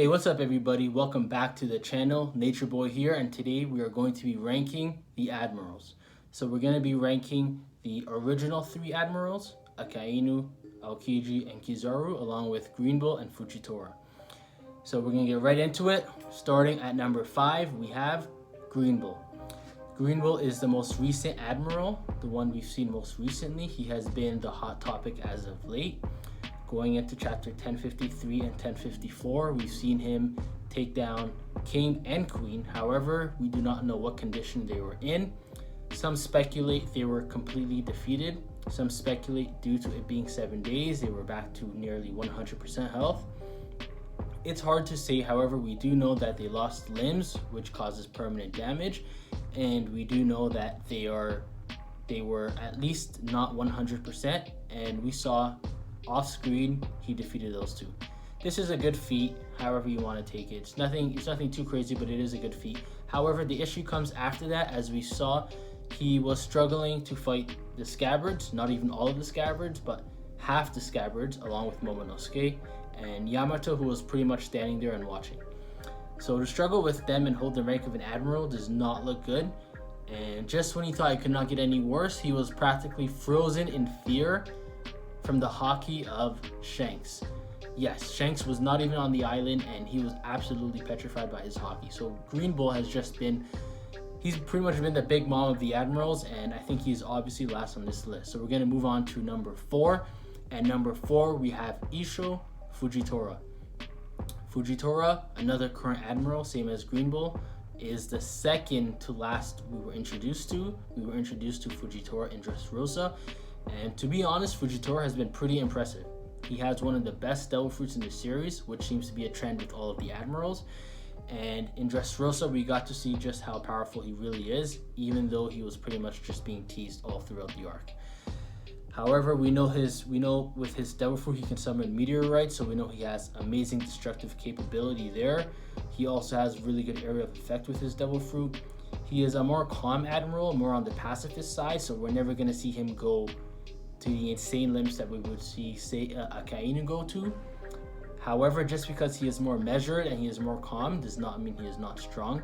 Hey, what's up everybody? Welcome back to the channel. Nature Boy here, and today we are going to be ranking the admirals. So we're going to be ranking the original three admirals, Akainu, Aokiji, and Kizaru, along with Green Bull and Fujitora. So we're going to get right into it. Starting at number 5, we have Green Bull. Green Bull is the most recent admiral, the one we've seen most recently. He has been the hot topic as of late. Going into chapter 1053 and 1054, we've seen him take down king and queen. However, we do not know what condition they were in. Some speculate they were completely defeated. Some speculate due to it being 7 days, they were back to nearly 100% health. It's hard to say. However, we do know that they lost limbs, which causes permanent damage. And we do know that they were at least not 100%. And we saw off screen he defeated those two. This is a good feat, however you want to take it. It's nothing too crazy, but it is a good feat. However, the issue comes after that. As we saw, he was struggling to fight the scabbards, not even all of the scabbards, but half the scabbards, along with Momonosuke and Yamato, who was pretty much standing there and watching. So to struggle with them and hold the rank of an admiral does not look good. And just when he thought it could not get any worse, he was practically frozen in fear from the haki of Shanks. Yes, Shanks was not even on the island and he was absolutely petrified by his haki. So Green Bull has just been, he's pretty much been the big mom of the admirals, and I think he's obviously last on this list. So we're going to move on to number 4. And number 4, we have Isho Fujitora. Fujitora, another current admiral, same as Green Bull, is the second to last we were introduced to. We were introduced to Fujitora in Dressrosa. And to be honest, Fujitora has been pretty impressive. He has one of the best devil fruits in the series, which seems to be a trend with all of the admirals. And in Dressrosa, we got to see just how powerful he really is, even though he was pretty much just being teased all throughout the arc. However, we know with his devil fruit he can summon meteorites, so we know he has amazing destructive capability there. He also has really good area of effect with his devil fruit. He is a more calm admiral, more on the pacifist side, so we're never going to see him go to the insane limits that we would see, say, Akainu go to. However, just because he is more measured and he is more calm does not mean he is not strong.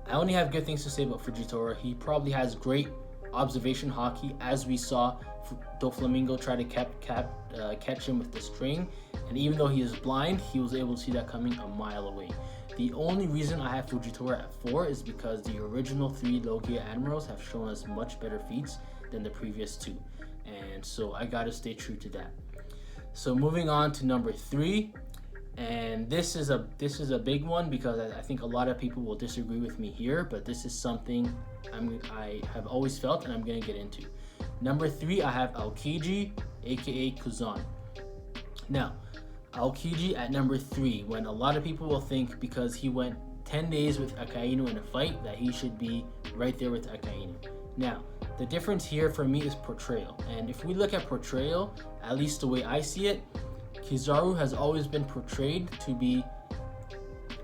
I only have good things to say about Fujitora. He probably has great observation haki, as we saw Doflamingo try to catch him with the string, and even though he is blind, he was able to see that coming a mile away. The only reason I have Fujitora at 4 is because the original 3 Logia admirals have shown us much better feats than the previous 2, and so I gotta stay true to that. So moving on to number 3, and this is a big one because I think a lot of people will disagree with me here, but this is something I have always felt and I'm gonna get into. Number 3, I have Aokiji, aka Kuzan. Now, Aokiji at number 3, when a lot of people will think because he went 10 days with Akainu in a fight that he should be right there with Akainu. Now, the difference here for me is portrayal. And if we look at portrayal, at least the way I see it, Kizaru has always been portrayed to be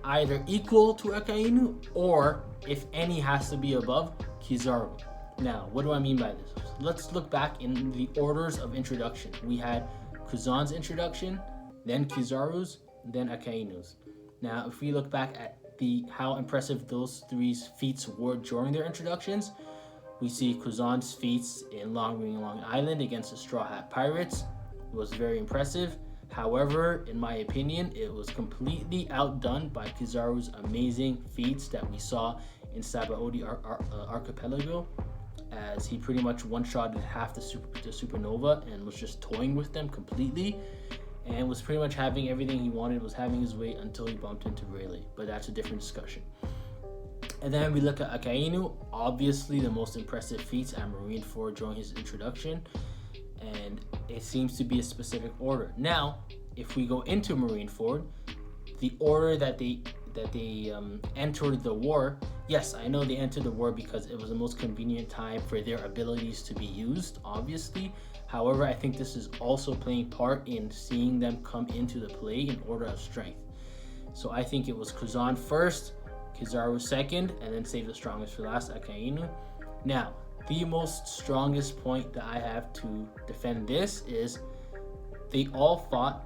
either equal to Akainu, or if any has to be above, Kizaru. Now, what do I mean by this? Let's look back in the orders of introduction. We had Kuzan's introduction, then Kizaru's, then Akainu's. Now, if we look back at how impressive those 3's feats were during their introductions, we see Kuzan's feats in Long Ring Long Island against the Straw Hat Pirates. It was very impressive. However, in my opinion, it was completely outdone by Kizaru's amazing feats that we saw in Sabaody Archipelago, as he pretty much one-shotted half the supernova and was just toying with them completely, and was pretty much having everything he wanted, was having his way until he bumped into Rayleigh, but that's a different discussion. And then we look at Akainu, obviously the most impressive feats at Marineford during his introduction, and it seems to be a specific order. Now, if we go into Marineford, the order that they entered the war, yes, I know they entered the war because it was the most convenient time for their abilities to be used, obviously. However, I think this is also playing part in seeing them come into the play in order of strength. So I think it was Kuzan first, Kizaru second, and then save the strongest for last, Akainu. Now, the most strongest point that I have to defend this is they all fought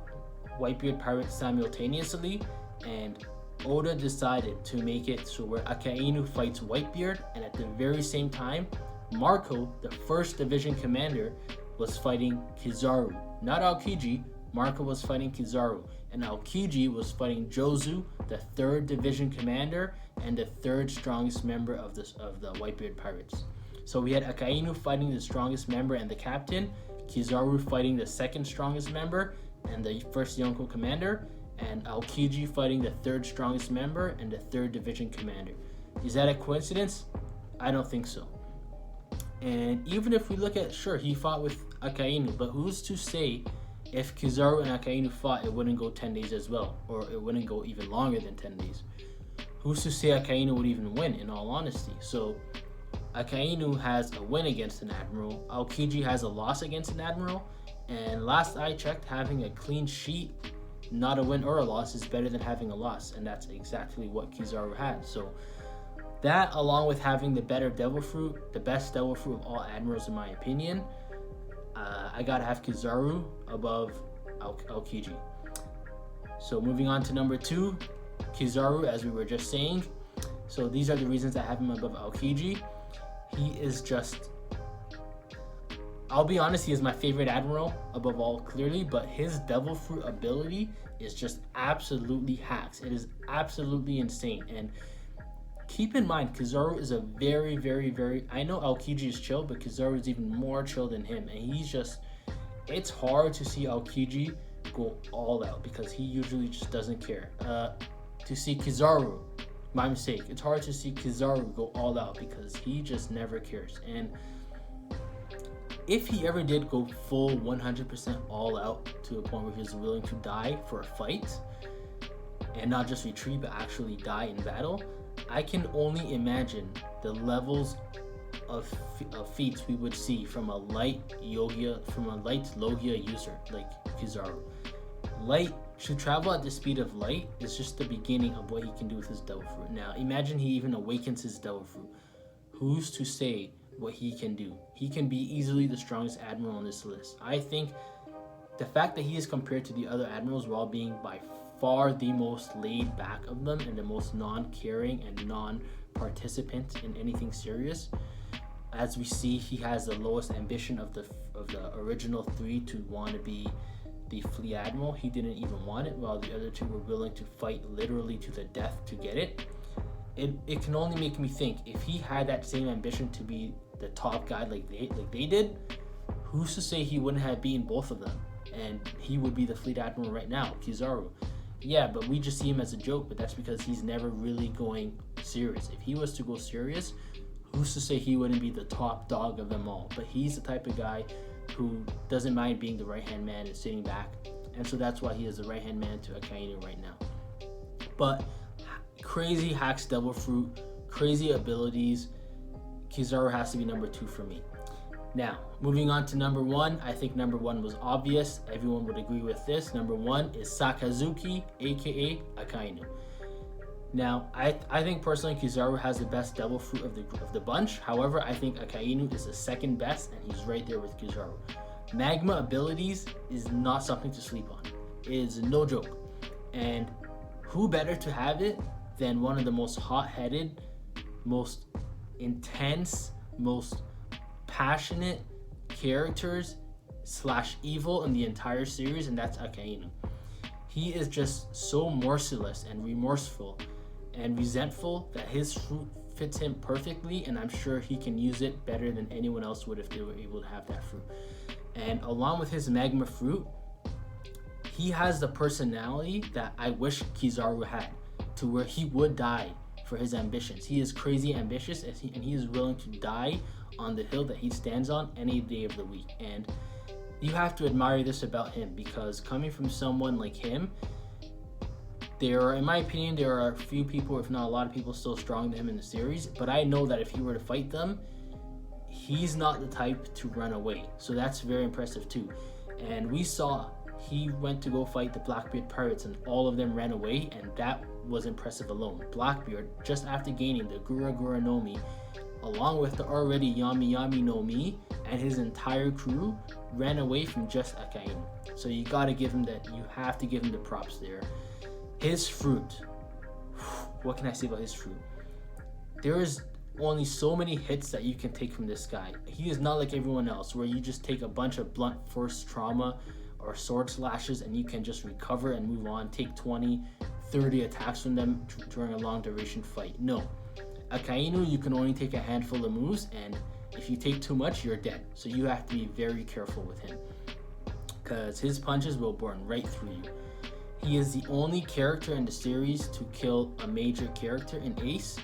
Whitebeard pirates simultaneously, and Oda decided to make it so where Akainu fights Whitebeard, and at the very same time, Marco, the 1st Division commander, was fighting Kizaru. Not Aokiji, Marco was fighting Kizaru, and Aokiji was fighting Jozu, the 3rd Division commander and the 3rd strongest member of the Whitebeard pirates. So we had Akainu fighting the strongest member and the captain, Kizaru fighting the 2nd strongest member and the 1st Yonko commander, and Aokiji fighting the 3rd strongest member and the 3rd Division commander. Is that a coincidence? I don't think so. And even if we look at, sure, he fought with Akainu, but who's to say if Kizaru and Akainu fought, it wouldn't go 10 days as well, or it wouldn't go even longer than 10 days. Who's to say Akainu would even win, in all honesty? So Akainu has a win against an Admiral, Aokiji has a loss against an Admiral, and last I checked, having a clean sheet, not a win or a loss, is better than having a loss, and that's exactly what Kizaru had. So that, along with having the better Devil Fruit, the best Devil Fruit of all Admirals in my opinion, I gotta have Kizaru above Aokiji. So moving on to number 2, Kizaru, as we were just saying. So these are the reasons I have him above Aokiji. He is just, I'll be honest, he is my favorite Admiral above all, clearly, but his Devil Fruit ability is just absolutely hacks. It is absolutely insane. And keep in mind, Kizaru is a very, very, very, I know Aokiji is chill, but Kizaru is even more chill than him. And he's just, it's hard to see Aokiji go all out because he usually just doesn't care. To see Kizaru, my mistake, it's hard to see Kizaru go all out because he just never cares. And if he ever did go full 100% all out to a point where he was willing to die for a fight, and not just retreat but actually die in battle, I can only imagine the levels of feats we would see from a light Logia user like Kizaru. Light, to travel at the speed of light is just the beginning of what he can do with his Devil Fruit. Now imagine he even awakens his Devil Fruit. Who's to say what he can do? He can be easily the strongest Admiral on this list. I think the fact that he is compared to the other Admirals while being by far the most laid back of them and the most non-caring and non-participant in anything serious, as we see, he has the lowest ambition of the original 3 to want to be the Fleet Admiral. He didn't even want it, while the other 2 were willing to fight literally to the death to get it. It can only make me think, if he had that same ambition to be the top guy like they did, who's to say he wouldn't have beaten both of them and he would be the Fleet Admiral right now, Kizaru. Yeah, but we just see him as a joke, but that's because he's never really going serious. If he was to go serious, who's to say he wouldn't be the top dog of them all? But he's the type of guy who doesn't mind being the right-hand man and sitting back, and so that's why he is the right-hand man to Akainu right now. But crazy hacks Devil Fruit, crazy abilities, Kizaru has to be number 2 for me. Now, moving on to number 1, I think number 1 was obvious. Everyone would agree with this. Number 1 is Sakazuki, aka Akainu. Now, I think personally Kizaru has the best Devil Fruit of the bunch. However, I think Akainu is the second best, and he's right there with Kizaru. Magma abilities is not something to sleep on. It is no joke. And who better to have it than one of the most hot-headed, most intense, most passionate characters / evil in the entire series, and that's Akainu. He is just so merciless and remorseful and resentful that his fruit fits him perfectly, and I'm sure he can use it better than anyone else would if they were able to have that fruit. And along with his magma fruit, he has the personality that I wish Kizaru had, to where he would die for his ambitions. He is crazy ambitious, and he is willing to die on the hill that he stands on any day of the week. And you have to admire this about him, because coming from someone like him, in my opinion, there are a few people, if not a lot of people, still stronger than him in the series, but I know that if he were to fight them, he's not the type to run away. So that's very impressive too. And we saw he went to go fight the Blackbeard pirates and all of them ran away, and that was impressive alone. Blackbeard, just after gaining the Gura Gura no Mi, along with the already Yami Yami no Mi and his entire crew, ran away from just Akainu. So you gotta give him that. You have to give him the props there. His fruit. What can I say about his fruit? There is only so many hits that you can take from this guy. He is not like everyone else where you just take a bunch of blunt force trauma or sword slashes and you can just recover and move on, take 20, 30 attacks from them during a long duration fight. No. Akainu, you can only take a handful of moves, and if you take too much, you're dead. So you have to be very careful with him because his punches will burn right through you. He is the only character in the series to kill a major character in Ace.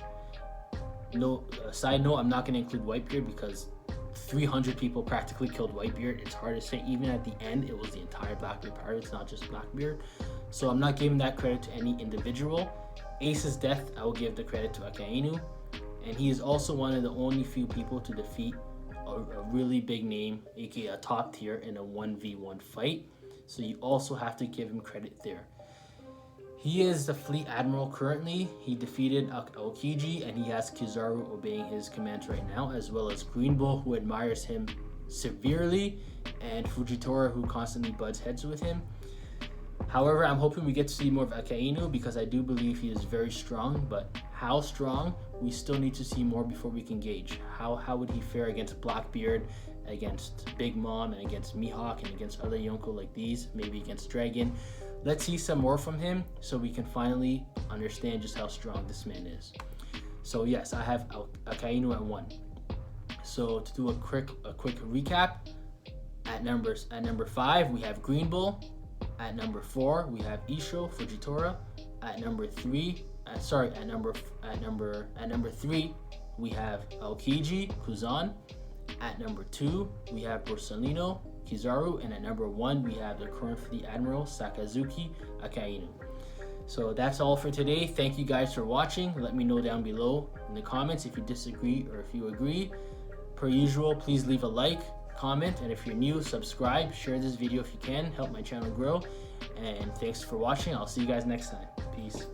No, side note, I'm not going to include Whitebeard because 300 people practically killed Whitebeard. It's hard to say. Even at the end, it was the entire Blackbeard Pirates, not just Blackbeard. So I'm not giving that credit to any individual. Ace's death, I will give the credit to Akainu. And he is also one of the only few people to defeat a really big name, aka a top tier, in a 1v1 fight. So you also have to give him credit there. He is the fleet admiral currently. He defeated Aokiji, and he has Kizaru obeying his commands right now, as well as Green Bull, who admires him severely, and Fujitora, who constantly butts heads with him. However, I'm hoping we get to see more of Akainu because I do believe he is very strong, but how strong, we still need to see more before we can gauge. How would he fare against Blackbeard, against Big Mom, and against Mihawk, and against other Yonko like these, maybe against Dragon. Let's see some more from him so we can finally understand just how strong this man is. So yes, I have Akainu at 1. So to do a quick recap, at number 5 we have Green Bull. At number 4 we have Isho Fujitora. At number 3 we have Aokiji Kuzan. At number 2 we have Borsalino Kizaru, and at number 1 we have the current fleet admiral Sakazuki Akainu. So that's all for today. Thank you guys for watching. Let me know down below in the comments if you disagree or if you agree. Per usual, please leave a like, comment, and if you're new, subscribe. Share this video if you can, help my channel grow. And thanks for watching. I'll see you guys next time. Peace.